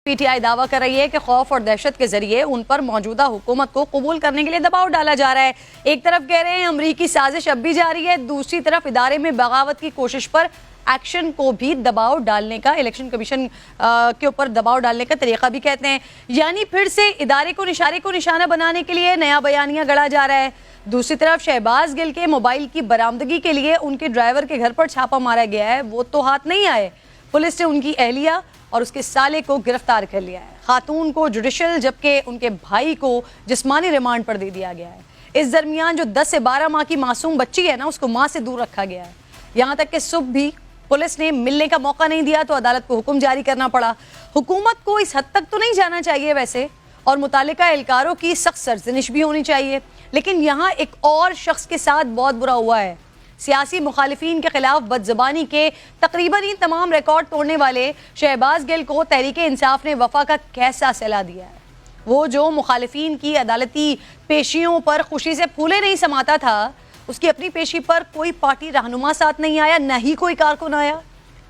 P T I دعویٰ کر رہی ہے کہ خوف اور دہشت کے ذریعے ان پر موجودہ حکومت کو قبول کرنے کے لیے دباؤ ڈالا جا رہا ہے. ایک طرف کہہ رہے ہیں امریکی سازش اب بھی جاری ہے, دوسری طرف ادارے میں بغاوت کی کوشش پر ایکشن کو بھی دباؤ ڈالنے کا, الیکشن کمیشن کے اوپر دباؤ ڈالنے کا طریقہ بھی کہتے ہیں. یعنی پھر سے ادارے کو نشانہ بنانے کے لیے نیا بیانیہ گڑا جا رہا ہے. دوسری طرف شہباز گل کے موبائل کی برآمدگی کے لیے ان کے ڈرائیور کے گھر پر چھاپا مارا گیا ہے, وہ تو ہاتھ نہیں آئے. پولیس نے ان کی اہلیہ اور اس کے سالے کو گرفتار کر لیا ہے. خاتون کو جوڈیشل جبکہ ان کے بھائی کو جسمانی ریمانڈ پر دے دیا گیا ہے. اس درمیان جو 10 سے 12 ماہ کی معصوم بچی ہے نا, اس کو ماں سے دور رکھا گیا ہے. یہاں تک کہ صبح بھی پولیس نے ملنے کا موقع نہیں دیا تو عدالت کو حکم جاری کرنا پڑا. حکومت کو اس حد تک تو نہیں جانا چاہیے ویسے, اور متعلقہ اہلکاروں کی سخت سرزنش بھی ہونی چاہیے, لیکن یہاں ایک اور شخص کے ساتھ بہت برا ہوا ہے. سیاسی مخالفین کے خلاف بدزبانی کے تقریباً ہی تمام ریکارڈ توڑنے والے شہباز گل کو تحریک انصاف نے وفا کا کیسا سلا دیا ہے. وہ جو مخالفین کی عدالتی پیشیوں پر خوشی سے پھولے نہیں سماتا تھا, اس کی اپنی پیشی پر کوئی پارٹی رہنما ساتھ نہیں آیا, نہ ہی کوئی کارکن آیا.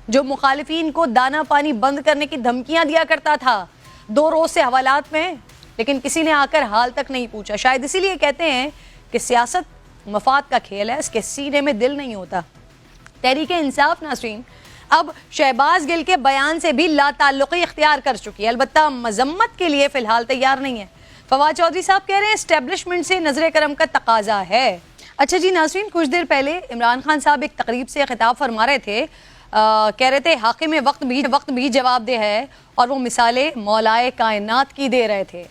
جو مخالفین کو دانا پانی بند کرنے کی دھمکیاں دیا کرتا تھا 2 روز سے حوالات میں, لیکن کسی نے آ کر حال تک نہیں پوچھا. شاید اسی لیے کہتے ہیں کہ سیاست مفاد کا کھیل ہے, اس کے سینے میں دل نہیں ہوتا. تحریک انصاف ناظرین اب شہباز گل کے بیان سے بھی لا تعلقی اختیار کر چکی ہے, البتہ مذمت کے لیے فی الحال تیار نہیں ہے. فواد چودھری صاحب کہہ رہے ہیں اسٹیبلشمنٹ سے نظر کرم کا تقاضا ہے. اچھا جی ناظرین, کچھ دیر پہلے عمران خان صاحب ایک تقریب سے خطاب فرما رہے تھے, کہہ رہے تھے حاکم وقت بھی جواب دہ ہے, اور وہ مثالیں مولائے کائنات کی دے رہے تھے.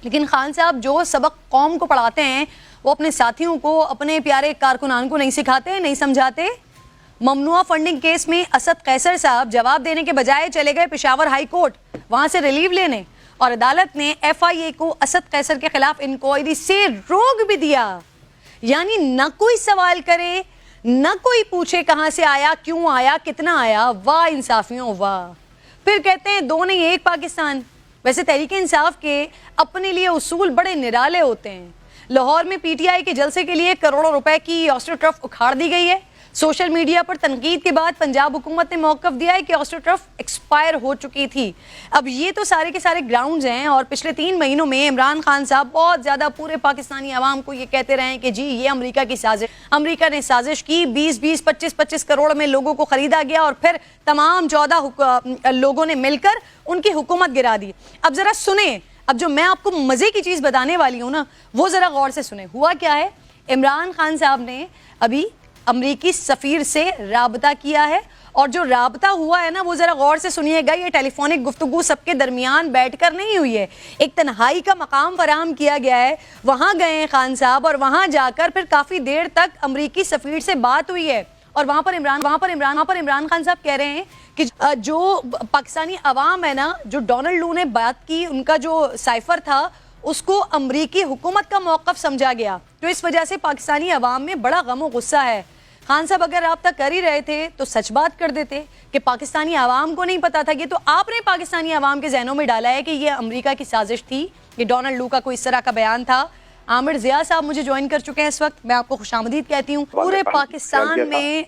لیکن خان صاحب جو سبق قوم کو پڑھاتے ہیں وہ اپنے ساتھیوں کو, اپنے پیارے کارکنان کو نہیں سکھاتے, نہیں سمجھاتے. ممنوعہ فنڈنگ کیس میں اسد قیصر صاحب جواب دینے کے بجائے چلے گئے پشاور ہائی کورٹ, وہاں سے ریلیو لینے, اور عدالت نے ایف آئی اے کو اسد قیصر کے خلاف انکوائری سے روک بھی دیا. یعنی نہ کوئی سوال کرے, نہ کوئی پوچھے کہاں سے آیا, کیوں آیا, کتنا آیا. واہ انصافیوں واہ. پھر کہتے ہیں 2 نہیں 1 پاکستان. ویسے تحریک انصاف کے اپنے لیے اصول بڑے نرالے ہوتے ہیں. لاہور میں پی ٹی آئی کے جلسے کے لیے کروڑوں روپے کی آسٹرو ٹرف اکھاڑ دی گئی ہے. سوشل میڈیا پر تنقید کے بعد پنجاب حکومت نے موقف دیا ہے کہ آسٹرو ٹرف ایکسپائر ہو چکی تھی. اب یہ تو سارے کے سارے گراؤنڈز ہیں, اور پچھلے 3 مہینوں میں عمران خان صاحب بہت زیادہ پورے پاکستانی عوام کو یہ کہتے رہے ہیں کہ جی یہ امریکہ کی سازش, امریکہ نے سازش کی, 20 25 کروڑ میں لوگوں کو خریدا گیا, اور پھر تمام 14 لوگوں نے مل کر ان کی حکومت گرا دی. اب ذرا سنیں, اب جو میں آپ کو مزے کی چیز بتانے والی ہوں نا, وہ ذرا غور سے سنیں. ہوا کیا ہے, عمران خان صاحب نے ابھی امریکی سفیر سے رابطہ کیا ہے, اور جو رابطہ ہوا ہے نا وہ ذرا غور سے سنیے گا. یہ ٹیلی فونک گفتگو سب کے درمیان بیٹھ کر نہیں ہوئی ہے, ایک تنہائی کا مقام فراہم کیا گیا ہے. وہاں گئے ہیں خان صاحب, اور وہاں جا کر پھر کافی دیر تک امریکی سفیر سے بات ہوئی ہے, اور وہاں پر عمران خان صاحب کہہ رہے ہیں کہ جو پاکستانی عوام ہے نا, جو ڈونلڈ لو نے بات کی, ان کا جو سائفر تھا اس کو امریکی حکومت کا موقف سمجھا گیا, تو اس وجہ سے پاکستانی عوام میں بڑا غم و غصہ ہے. خان صاحب اگر رابطہ کر ہی رہے تھے تو سچ بات کر دیتے کہ پاکستانی عوام کو نہیں پتا تھا. یہ تو آپ نے پاکستانی عوام کے ذہنوں میں ڈالا ہے کہ یہ امریکہ کی سازش تھی, یہ ڈونلڈ لو کا کوئی اس طرح کا بیان تھا. عامر ضیاء صاحب مجھے جوائن کر چکے ہیں اس وقت, میں آپ کو خوش آمدید کہتی ہوں. پورے پاکستان میں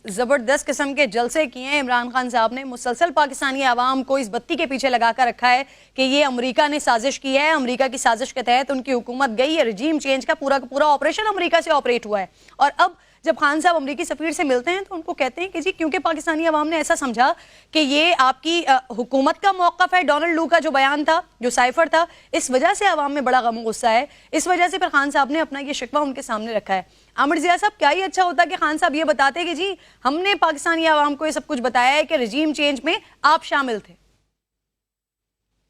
زبردست قسم کے جلسے کیے ہیں عمران خان صاحب نے, مسلسل پاکستانی عوام کو اس بتی کے پیچھے لگا کر رکھا ہے کہ یہ امریکہ نے سازش کی ہے, امریکہ کی سازش کے تحت ان کی حکومت گئی ہے, رجیم چینج کا پورا آپریشن امریکہ سے آپریٹ ہوا ہے. اور اب جب خان صاحب امریکی سفیر سے ملتے ہیں تو ان کو کہتے ہیں کہ جی کیونکہ پاکستانی عوام نے ایسا سمجھا کہ یہ آپ کی حکومت کا موقف ہے, ڈونلڈ لو کا جو بیان تھا, جو سائفر تھا, اس وجہ سے عوام میں بڑا غم و غصہ ہے. اس وجہ سے پھر خان صاحب نے اپنا یہ شکوہ ان کے سامنے رکھا ہے. عامر ضیاء صاحب کیا ہی اچھا ہوتا کہ خان صاحب یہ بتاتے کہ جی ہم نے پاکستانی عوام کو یہ سب کچھ بتایا ہے کہ رجیم چینج میں آپ شامل تھے.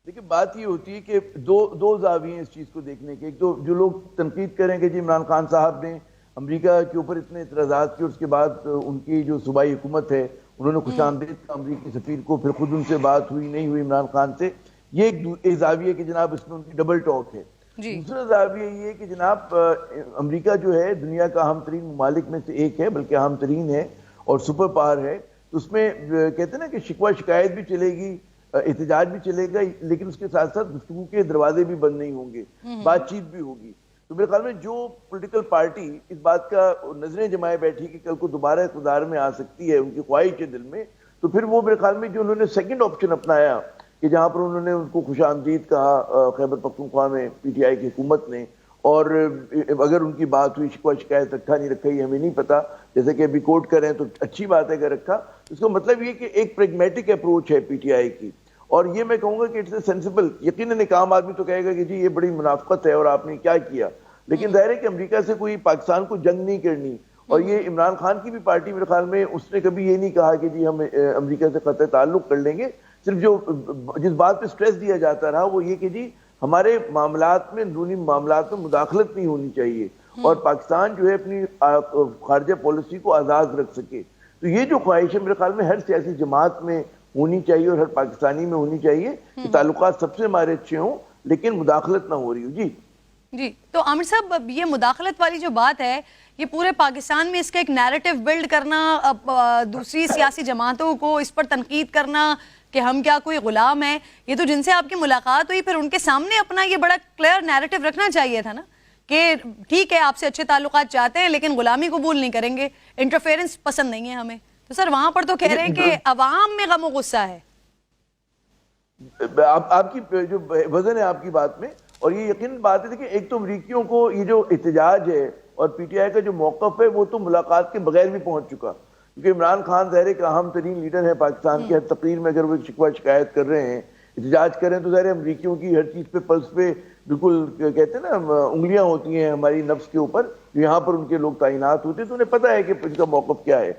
لیکن بات یہ ہوتی ہے کہ دو زاویے ہیں اس چیز کو دیکھنے کے. ایک تو جو لوگ تنقید کریں کہ جی عمران خان صاحب نے امریکہ کے اوپر اتنے اعتراضات کیے, اور اس کے بعد ان کی جو صوبائی حکومت ہے انہوں نے خوش آمدید کا امریکی سفیر کو, پھر خود ان سے بات ہوئی نہیں ہوئی عمران خان سے. یہ ایک زاویہ کہ جناب اس میں ان کی ڈبل ٹاک ہے. دوسرا زاویہ یہ ہے کہ جناب امریکہ جو ہے دنیا کا اہم ترین ممالک میں سے ایک ہے, بلکہ اہم ترین ہے اور سپر پاور ہے. تو اس میں کہتے ہیں نا کہ شکوہ شکایت بھی چلے گی, احتجاج بھی چلے گا, لیکن اس کے ساتھ ساتھ گفتگو کے دروازے بھی بند نہیں ہوں گے, بات چیت بھی ہوگی. تو میرے خیال میں جو پولیٹیکل پارٹی اس بات کا نظریں جمائے بیٹھی کہ کل کو دوبارہ اقتدار میں آ سکتی ہے, ان کی خواہش ہے دل میں, تو پھر وہ میرے خیال میں جو انہوں نے سیکنڈ آپشن اپنایا کہ جہاں پر انہوں نے ان کو خوش آمدید کہا خیبر پختونخوا میں پی ٹی آئی کی حکومت نے، اور اگر ان کی بات ہوئی شکوہ شکایت رکھا نہیں رکھا یہ ہمیں نہیں پتا، جیسے کہ ابھی کوٹ کریں تو اچھی بات ہے اگر رکھا، اس کا مطلب یہ کہ ایک پریگمیٹک اپروچ ہے پی ٹی آئی کی، اور یہ میں کہوں گا کہ اٹس اے سینسیبل، یقیناً ایک عام آدمی تو کہے گا کہ جی یہ بڑی منافقت ہے اور آپ نے کیا کیا، لیکن ظاہر ہے کہ امریکہ سے کوئی پاکستان کو جنگ نہیں کرنی، اور یہ عمران خان کی بھی پارٹی میرے خیال میں اس نے کبھی یہ نہیں کہا کہ جی ہم امریکہ سے قطع تعلق کر لیں گے، صرف جو جس بات پہ سٹریس دیا جاتا رہا وہ یہ کہ جی ہمارے معاملات میں، اندرونی معاملات میں مداخلت نہیں ہونی چاہیے، اور پاکستان جو ہے اپنی خارجہ پالیسی کو آزاد رکھ سکے، تو یہ جو خواہش ہے میرے خیال میں ہر سیاسی جماعت میں ہونی چاہیے اور ہر پاکستانی میں ہونی چاہیے کہ تعلقات سب سے ہمارے اچھے ہوں لیکن مداخلت نہ ہو رہی ہو۔ جی تو عامر صاحب، یہ مداخلت والی جو بات ہے، یہ پورے پاکستان میں اس کا ایک نیریٹو بلڈ کرنا، دوسری سیاسی جماعتوں کو اس پر تنقید کرنا کہ ہم کیا کوئی غلام ہیں، یہ تو جن سے آپ کی ملاقات ہوئی پھر ان کے سامنے اپنا یہ بڑا کلیئر نیریٹو رکھنا چاہیے تھا نا، کہ ٹھیک ہے آپ سے اچھے تعلقات چاہتے ہیں لیکن غلامی قبول نہیں کریں گے، انٹرفیرنس پسند نہیں ہے ہمیں، تو سر وہاں پر تو کہہ رہے ہیں کہ عوام میں غم و غصہ ہے۔ آپ کی جو وزن ہے آپ کی بات میں، اور یہ یقین بات ہے کہ ایک تو امریکیوں کو یہ جو احتجاج ہے اور پی ٹی آئی کا جو موقف ہے وہ تو ملاقات کے بغیر بھی پہنچ چکا، کیونکہ عمران خان ظاہر ایک اہم ترین لیڈر ہے پاکستان کے، ہر تقریر میں اگر وہ شکوہ شکایت کر رہے ہیں، احتجاج کر رہے ہیں، تو ظاہر امریکیوں کی ہر چیز پہ پلس پہ بالکل کہتے ہیں نا انگلیاں ہوتی ہیں ہماری نفس کے اوپر، یہاں پر ان کے لوگ تعینات ہوتے ہیں، تو انہیں پتہ ہے کہ ان کا موقف کیا ہے،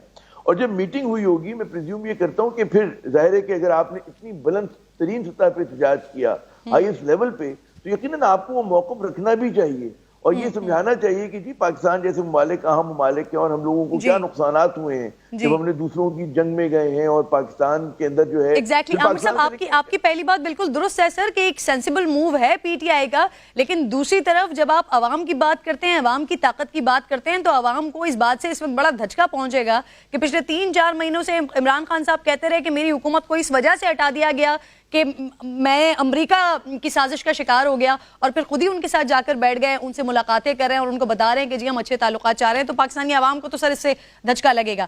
اور جب میٹنگ ہوئی ہوگی میں پریزیوم یہ کرتا ہوں کہ پھر ظاہر ہے کہ اگر آپ نے اتنی بلند ترین سطح پہ احتجاج کیا، ہائیسٹ لیول پہ، تو یقیناً آپ کو وہ موقف رکھنا بھی چاہیے اور یہ سمجھانا چاہیے کہ جی پاکستان جیسے ممالک اہم ممالک ہیں اور ہم لوگوں کو کیا نقصانات ہوئے ہیں جب ہم نے دوسروں کی جنگ میں گئے ہیں، اور پاکستان کے اندر جو ہے ایگزیکٹلی عامر صاحب، آپ کی پہلی بات بالکل درست ہے سر، کہ ایک سینسیبل موو ہے پی ٹی آئی کا، لیکن دوسری طرف جب آپ عوام کی بات کرتے ہیں، عوام کی طاقت کی بات کرتے ہیں، تو عوام کو اس بات سے اس وقت بڑا دھچکا پہنچے گا کہ پچھلے 3-4 مہینوں سے عمران خان صاحب کہتے رہے کہ میری حکومت کو اس وجہ سے ہٹا دیا گیا کہ میں امریکہ کی سازش کا شکار ہو گیا، اور پھر خود ہی ان کے ساتھ جا کر بیٹھ گئے، ان سے ملاقاتیں کر رہے ہیں اور ان کو بتا رہے ہیں کہ جی ہم اچھے تعلقات چاہ رہے ہیں، تو پاکستانی عوام کو تو سر اس سے دھچکا لگے گا۔